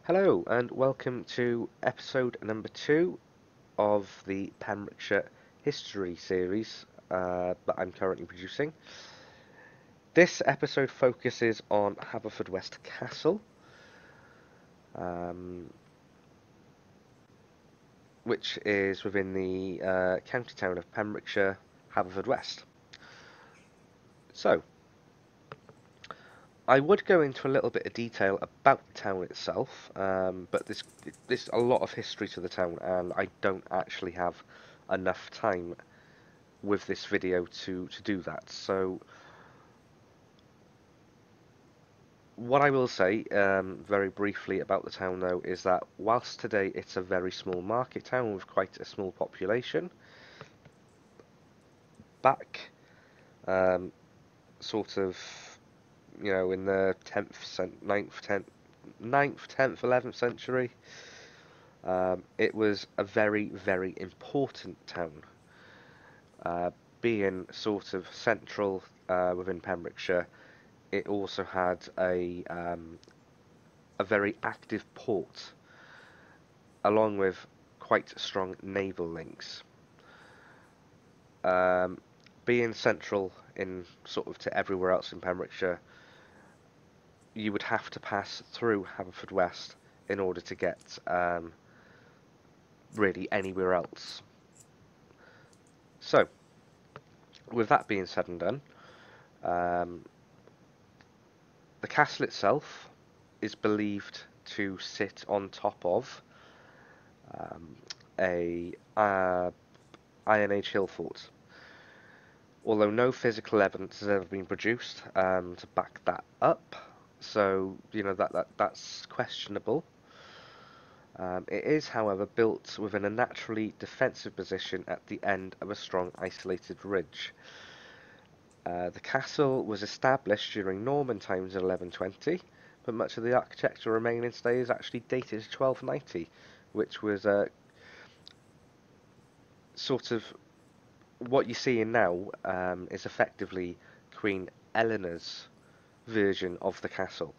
Hello and welcome to episode number 2 of the Pembrokeshire History series that I'm currently producing. This episode focuses on Haverfordwest Castle, um, which is within the county town of Pembrokeshire, Haverfordwest. So, I would go into a little bit of detail about the town itself, but there's a lot of history to the town, and I don't actually have enough time with this video to do that. So what I will say very briefly about the town though is that whilst today it's a very small market town with quite a small population, back um, sort of in the 9th, 10th, 11th century, it was a very, very important town, uh, being sort of central within Pembrokeshire. It also had a very active port, along with quite strong naval links. Um, Being central in sort of to everywhere else in Pembrokeshire, you would have to pass through Haverfordwest in order to get really anywhere else. So, with that being said and done, um, the castle itself is believed to sit on top of um, a Iron Age hill fort, although no physical evidence has ever been produced to back that up. So that's questionable. It is, however, built within a naturally defensive position at the end of a strong isolated ridge. The castle was established during Norman times in 1120, but much of the architecture remaining today is actually dated to 1290, which was sort of what you're seeing now is effectively Queen Eleanor's version of the castle.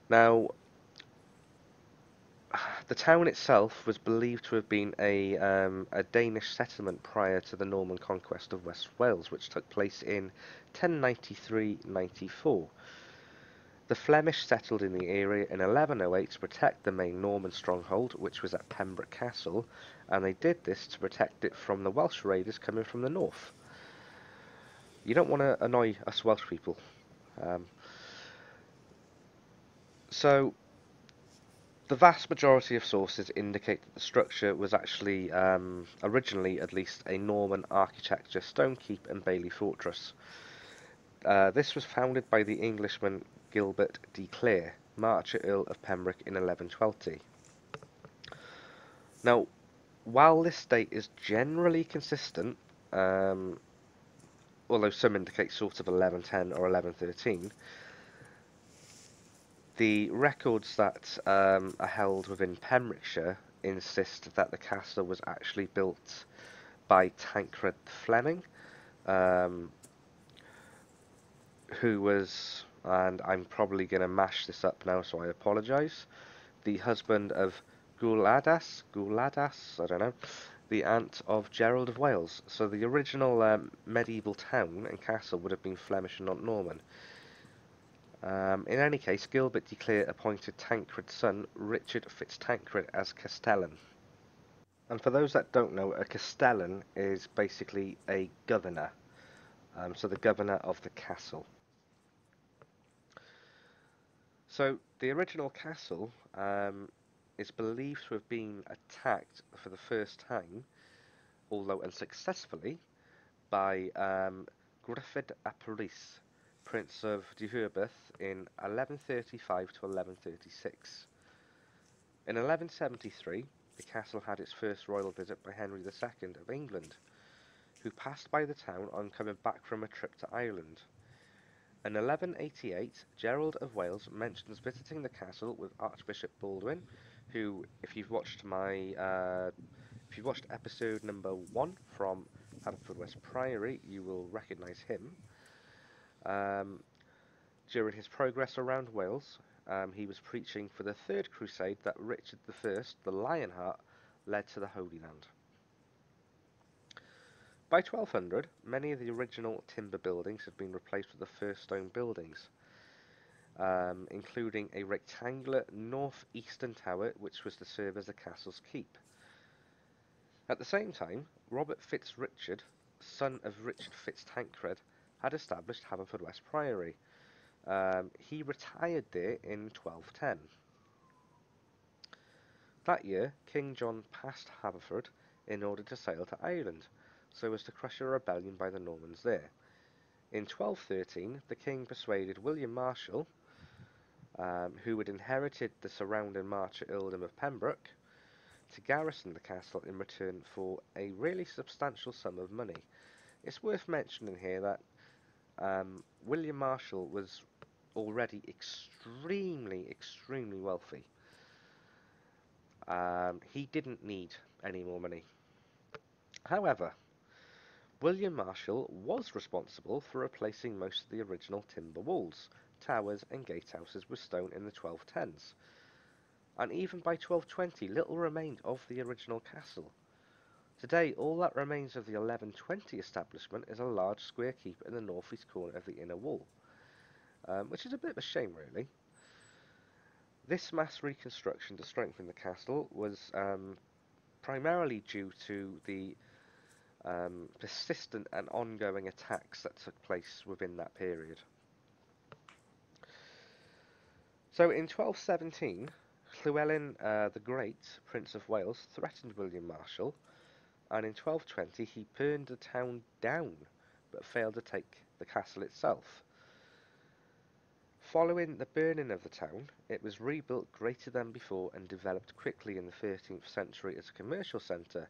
Now, the town itself was believed to have been a Danish settlement prior to the Norman conquest of West Wales, which took place in 1093-94. The Flemish settled in the area in 1108 to protect the main Norman stronghold, which was at Pembroke Castle, and they did this to protect it from the Welsh raiders coming from the north. You don't want to annoy us Welsh people. Um, so, the vast majority of sources indicate that the structure was actually, originally at least, a Norman architecture stonekeep and bailey fortress. This was founded by the Englishman Gilbert de Clare, Marcher Earl of Pembroke in 1120. Now, while this date is generally consistent, um, although some indicate sort of 1110 or 1113, the records that are held within Pembrokeshire insist that the castle was actually built by Tancred Fleming, um, who was, and I'm probably going to mash this up now, so I apologise, the husband of Gwladas, I don't know, the aunt of Gerald of Wales. So the original medieval town and castle would have been Flemish and not Norman. In any case, Gilbert de Clare appointed Tancred's son, Richard Fitztancred, as Castellan. And for those that don't know, a Castellan is basically a governor, so the governor of the castle. So the original castle is believed to have been attacked for the first time, although unsuccessfully, by Gruffydd ap Rhys, Prince of Deheubarth, in 1135 to 1136. In 1173, the castle had its first royal visit by Henry II of England, who passed by the town on coming back from a trip to Ireland. In 1188, Gerald of Wales mentions visiting the castle with Archbishop Baldwin, who, if you've watched episode number 1 from Haverfordwest Priory, you will recognise him. Um, During his progress around Wales, he was preaching for the Third Crusade that Richard I, the Lionheart, led to the Holy Land. By 1200, many of the original timber buildings had been replaced with the first stone buildings, including a rectangular north-eastern tower which was to serve as the castle's keep. At the same time, Robert FitzRichard, son of Richard FitzTancred, had established Haverfordwest Priory. He retired there in 1210. That year, King John passed Haverford in order to sail to Ireland, so as to crush a rebellion by the Normans there. In 1213, the king persuaded William Marshal, who had inherited the surrounding Marcher earldom of Pembroke, to garrison the castle in return for a really substantial sum of money. It's worth mentioning here that William Marshal was already extremely wealthy. He didn't need any more money. However, William Marshal was responsible for replacing most of the original timber walls, towers and gatehouses with stone in the 1210s. And even by 1220, little remained of the original castle. Today, all that remains of the 1120 establishment is a large square keep in the northeast corner of the inner wall, which is a bit of a shame, really. This mass reconstruction to strengthen the castle was primarily due to the persistent and ongoing attacks that took place within that period. So in 1217, Llywelyn the Great, Prince of Wales, threatened William Marshal, and in 1220 he burned the town down, but failed to take the castle itself. Following the burning of the town, it was rebuilt greater than before and developed quickly in the 13th century as a commercial centre.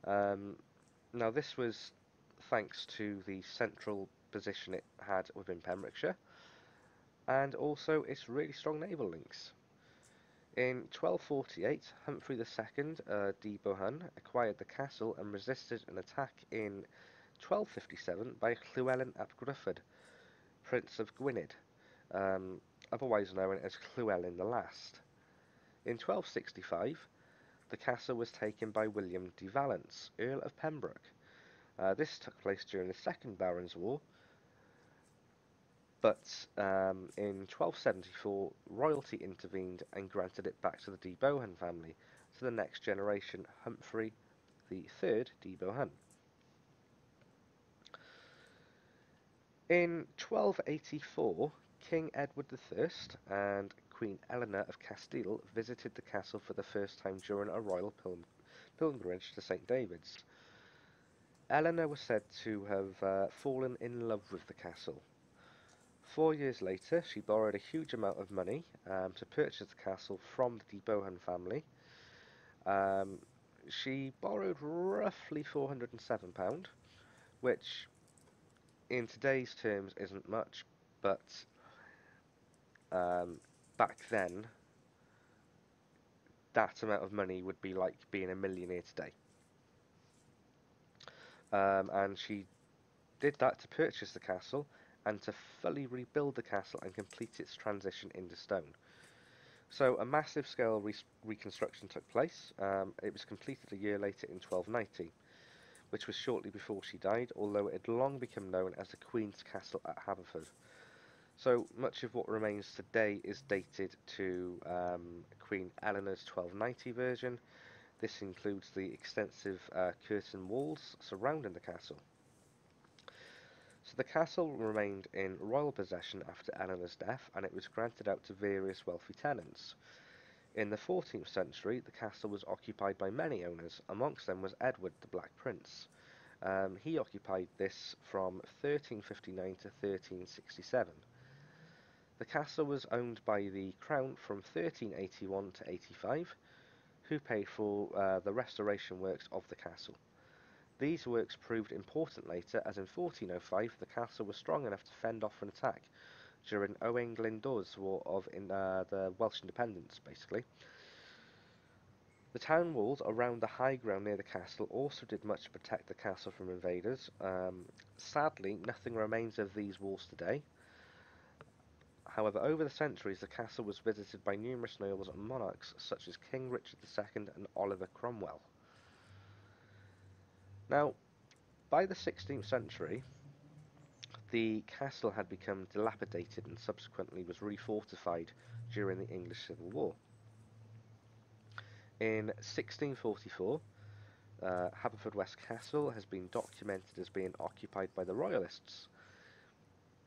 Now this was thanks to the central position it had within Pembrokeshire, and also its really strong naval links. In 1248, Humphrey II de Bohun acquired the castle and resisted an attack in 1257 by Llywelyn ap Gruffydd, Prince of Gwynedd, otherwise known as Llywelyn the Last. In 1265, the castle was taken by William de Valence, Earl of Pembroke. This took place during the Second Barons' War, but in 1274, royalty intervened and granted it back to the de Bohun family, to the next generation, Humphrey III de Bohun. In 1284, King Edward I and Queen Eleanor of Castile visited the castle for the first time during a royal pilgrimage to St. David's. Eleanor was said to have fallen in love with the castle. 4 years later, she borrowed a huge amount of money to purchase the castle from the de Bohun family. She borrowed roughly £407, which in today's terms isn't much, but back then, that amount of money would be like being a millionaire today. And she did that to purchase the castle and to fully rebuild the castle and complete its transition into stone. So a massive scale reconstruction took place. It was completed a year later in 1290, which was shortly before she died, although it had long become known as the Queen's Castle at Haverford. So much of what remains today is dated to Queen Eleanor's 1290 version. This includes the extensive curtain walls surrounding the castle. So the castle remained in royal possession after Eleanor's death, and it was granted out to various wealthy tenants. In the 14th century, the castle was occupied by many owners. Amongst them was Edward the Black Prince. He occupied this from 1359 to 1367. The castle was owned by the Crown from 1381 to 85, who paid for the restoration works of the castle. These works proved important later, as in 1405 the castle was strong enough to fend off an attack during Owain Glyndwr's War of the Welsh independence, basically. The town walls around the high ground near the castle also did much to protect the castle from invaders. Sadly, nothing remains of these walls today. However, over the centuries, the castle was visited by numerous nobles and monarchs, such as King Richard II and Oliver Cromwell. Now, by the 16th century, the castle had become dilapidated and subsequently was refortified during the English Civil War. In 1644, Haverfordwest Castle has been documented as being occupied by the Royalists.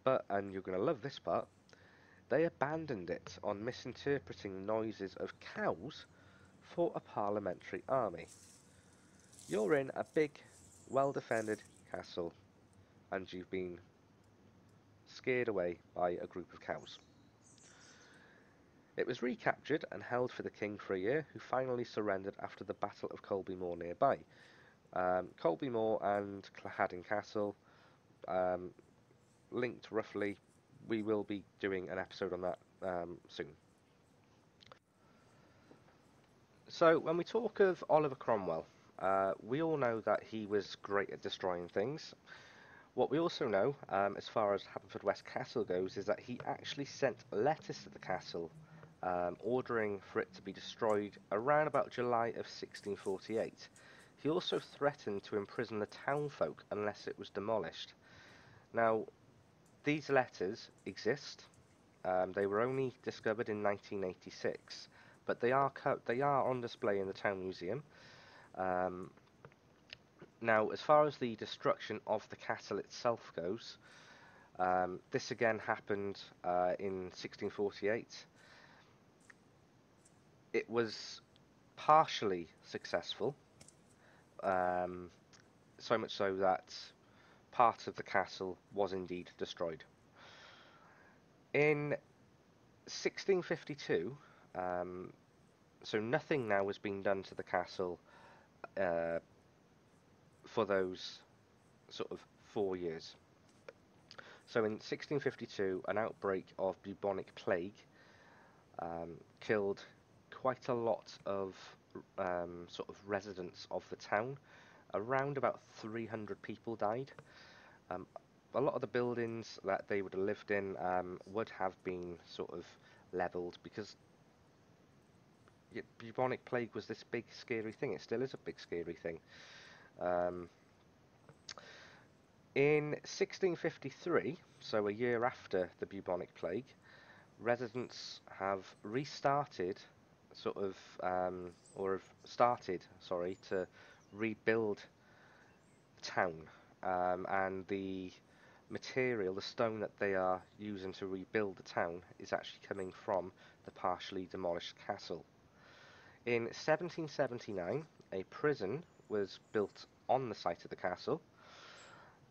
But, and you're going to love this part, they abandoned it on misinterpreting noises of cows for a parliamentary army. You're in a big, well-defended castle, and you've been scared away by a group of cows. It was recaptured and held for the king for a year, who finally surrendered after the Battle of Colby Moor nearby. Colby Moor and Cladding Castle, linked roughly. We will be doing an episode on that soon. So, when we talk of Oliver Cromwell, we all know that he was great at destroying things. What we also know, as far as Haverfordwest Castle goes, is that he actually sent letters to the castle ordering for it to be destroyed around about July of 1648. He also threatened to imprison the townfolk unless it was demolished. Now, these letters exist. They were only discovered in 1986, but they are on display in the town museum. Now, as far as the destruction of the castle itself goes, this again happened in 1648. It was partially successful, so much so that part of the castle was indeed destroyed. In 1652, so nothing now has been done to the castle for those sort of 4 years. So in 1652, an outbreak of bubonic plague killed quite a lot of sort of residents of the town. Around about 300 people died. A lot of the buildings that they would have lived in would have been sort of levelled, because bubonic plague was this big scary thing. It still is a big scary thing. In 1653, so a year after the bubonic plague, residents have restarted, or have started, sorry, to rebuild the town, and the material, the stone that they are using to rebuild the town, is actually coming from the partially demolished castle. In 1779, a prison was built on the site of the castle,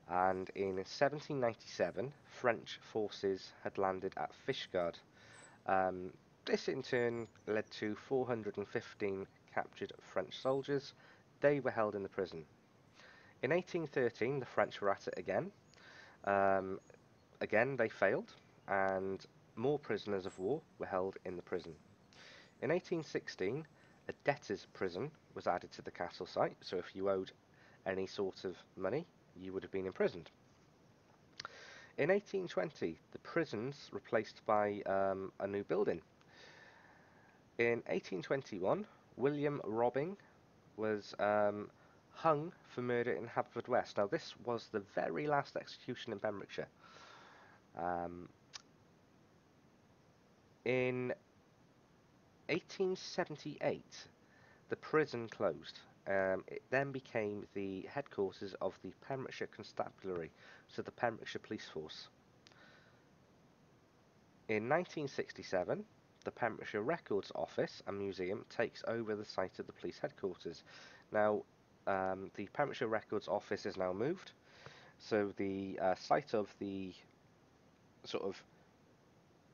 and in 1797, French forces had landed at Fishguard. This in turn led to 415 captured French soldiers. They were held in the prison. In 1813, the French were at it again. Again, they failed, and more prisoners of war were held in the prison. In 1816, a debtors' prison was added to the castle site, so if you owed any sort of money, you would have been imprisoned. In 1820, the prison's replaced by a new building. In 1821, William Robbing was hung for murder in Haverfordwest. Now, this was the very last execution in Pembrokeshire. In 1878, the prison closed. It then became the headquarters of the Pembrokeshire Constabulary, so the Pembrokeshire Police Force. In 1967, the Pembrokeshire Records Office and Museum takes over the site of the police headquarters. Now, the Pembrokeshire Records Office is now moved, so the site of the sort of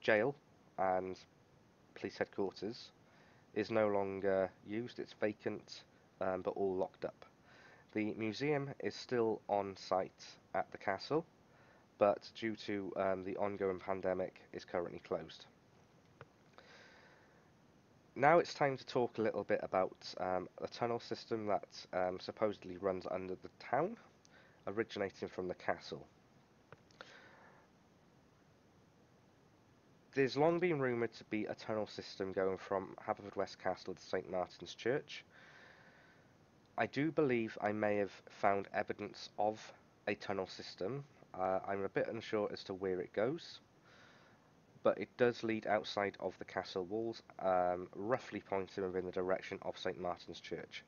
jail and police headquarters is no longer used. It's vacant, but all locked up. The museum is still on site at the castle, but due to the ongoing pandemic, is currently closed. Now it's time to talk a little bit about a tunnel system that supposedly runs under the town, originating from the castle. There's long been rumoured to be a tunnel system going from Haverfordwest Castle to St Martin's Church. I do believe I may have found evidence of a tunnel system. I'm a bit unsure as to where it goes, but it does lead outside of the castle walls, roughly pointing within the direction of St Martin's Church.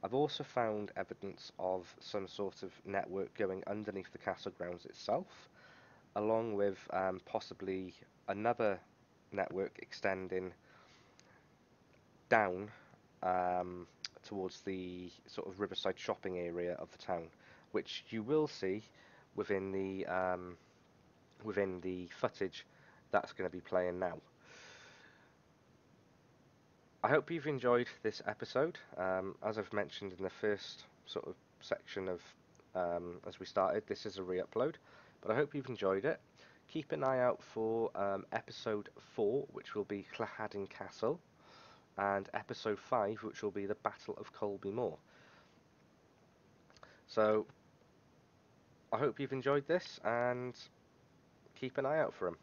I've also found evidence of some sort of network going underneath the castle grounds itself, along with possibly another network extending down um, towards the sort of riverside shopping area of the town, which you will see within the footage that's going to be playing now. I hope you've enjoyed this episode. As I've mentioned in the first sort of section of as we started, this is a re-upload, but I hope you've enjoyed it. Keep an eye out for episode 4, which will be Llahadin Castle, and episode 5, which will be the Battle of Colby Moor. So I hope you've enjoyed this, and keep an eye out for them.